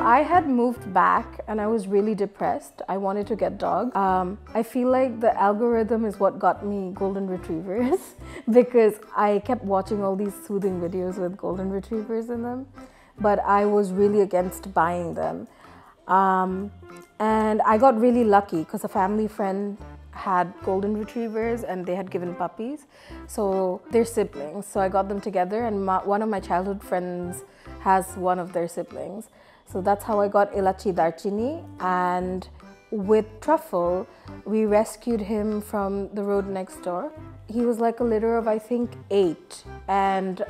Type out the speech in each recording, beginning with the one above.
I had moved back and I was really depressed. I wanted to get dogs. I feel like the algorithm is what got me golden retrievers because I kept watching all these soothing videos with golden retrievers in them, but I was really against buying them. And I got really lucky because a family friend had golden retrievers and they had given puppies, so they're siblings. So I got them together, and one of my childhood friends has one of their siblings. So that's how I got Elaichi Darchini. And with Truffle, we rescued him from the road next door. He was like a litter of, I think, 8. And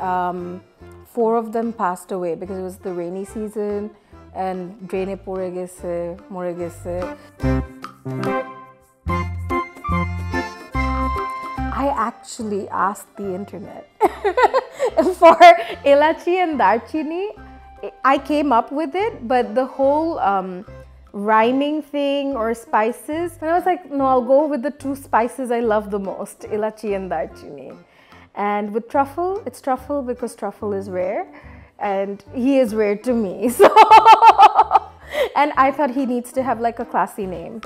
4 of them passed away because it was the rainy season and draine pore geche, more geche. I actually asked the internet for Elaichi and Darchini. I came up with it, but the whole rhyming thing or spices, and I was like, no, I'll go with the 2 spices I love the most, Elaichi and Darchini. And with Truffle, it's Truffle because Truffle is rare, and he is rare to me. So, and I thought he needs to have like a classy name.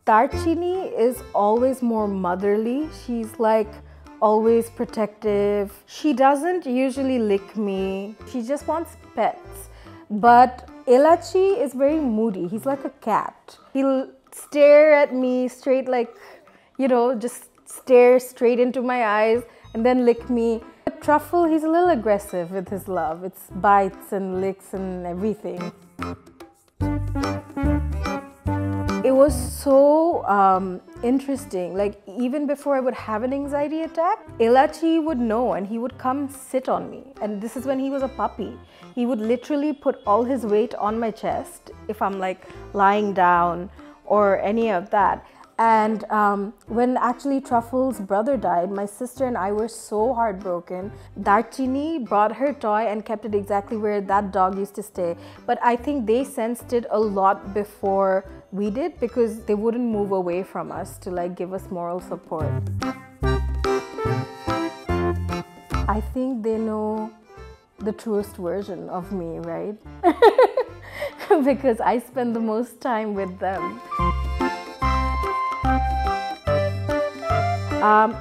Darchini is always more motherly. She's like always protective. She doesn't usually lick me. She just wants pets. But Elaichi is very moody. He's like a cat. He'll stare at me straight, like, you know, just stare straight into my eyes and then lick me. But Truffle, he's a little aggressive with his love. It's bites and licks and everything. It was so interesting. Like, even before I would have an anxiety attack, Elaichi would know and he would come sit on me. And this is when he was a puppy. He would literally put all his weight on my chest if I'm like lying down or any of that. And when actually Truffle's brother died, my sister and I were so heartbroken. Darchini brought her toy and kept it exactly where that dog used to stay. But I think they sensed it a lot before we did because they wouldn't move away from us to like give us moral support. I think they know the truest version of me, right? Because I spend the most time with them.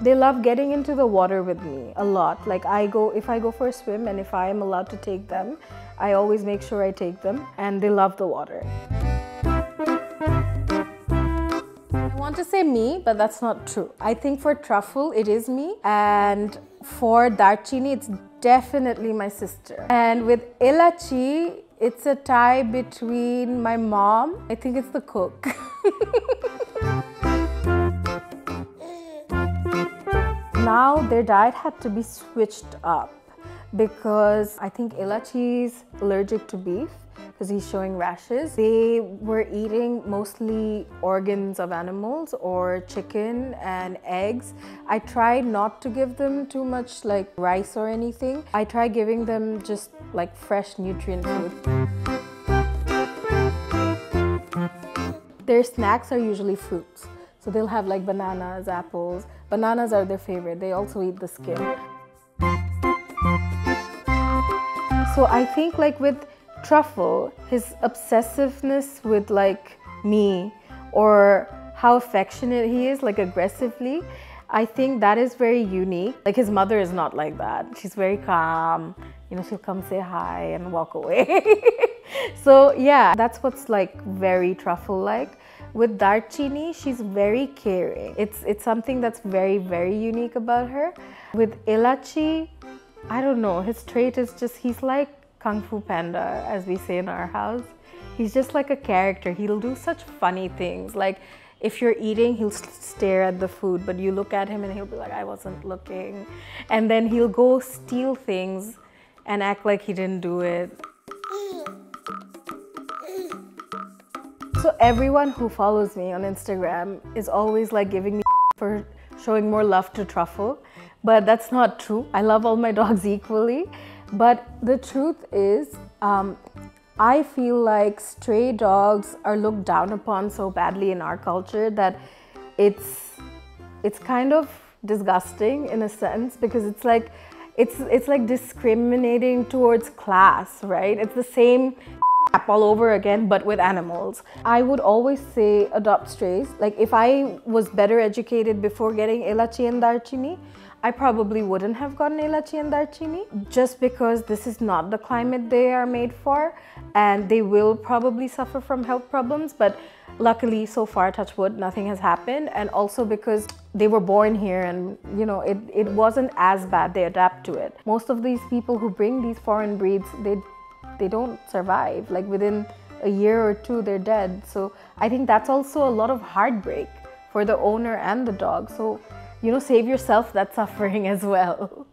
They love getting into the water with me a lot. Like if I go for a swim and if I am allowed to take them, I always make sure I take them, and they love the water. I want to say me, but that's not true. I think for Truffle, it is me, and for Darchini, it's definitely my sister. And with Elaichi, it's a tie between my mom. I think it's the cook. Now their diet had to be switched up because I think Elaichi's allergic to beef because he's showing rashes. They were eating mostly organs of animals or chicken and eggs. I tried not to give them too much like rice or anything. I tried giving them just like fresh nutrient food. Their snacks are usually fruits. So they'll have like bananas, apples. Bananas are their favorite. They also eat the skin. So I think like with Truffle, his obsessiveness with like me or how affectionate he is, like aggressively, I think that is very unique. Like his mother is not like that. She's very calm. You know, she'll come say hi and walk away. So yeah, that's what's like very Truffle-like. With Darchini, she's very caring. It's something that's very, very unique about her. With Elaichi, I don't know, his trait is just, he's like Kung Fu Panda, as we say in our house. He's just like a character. He'll do such funny things. Like if you're eating, he'll stare at the food, but you look at him and he'll be like, I wasn't looking. And then he'll go steal things and act like he didn't do it. So everyone who follows me on Instagram is always like giving me for showing more love to Truffle, but that's not true. I love all my dogs equally, but the truth is I feel like stray dogs are looked down upon so badly in our culture that it's kind of disgusting in a sense, because it's like discriminating towards class, right? It's the same all over again, but with animals. I would always say adopt strays. Like if I was better educated before getting Elaichi and Darchini, I probably wouldn't have gotten Elaichi and Darchini, just because this is not the climate they are made for, and they will probably suffer from health problems. But luckily, so far, touch wood, nothing has happened. And also because they were born here and, you know, it wasn't as bad. They adapt to it. Most of these people who bring these foreign breeds, they don't survive. Like within a year or two, they're dead. So I think that's also a lot of heartbreak for the owner and the dog. So, you know, save yourself that suffering as well.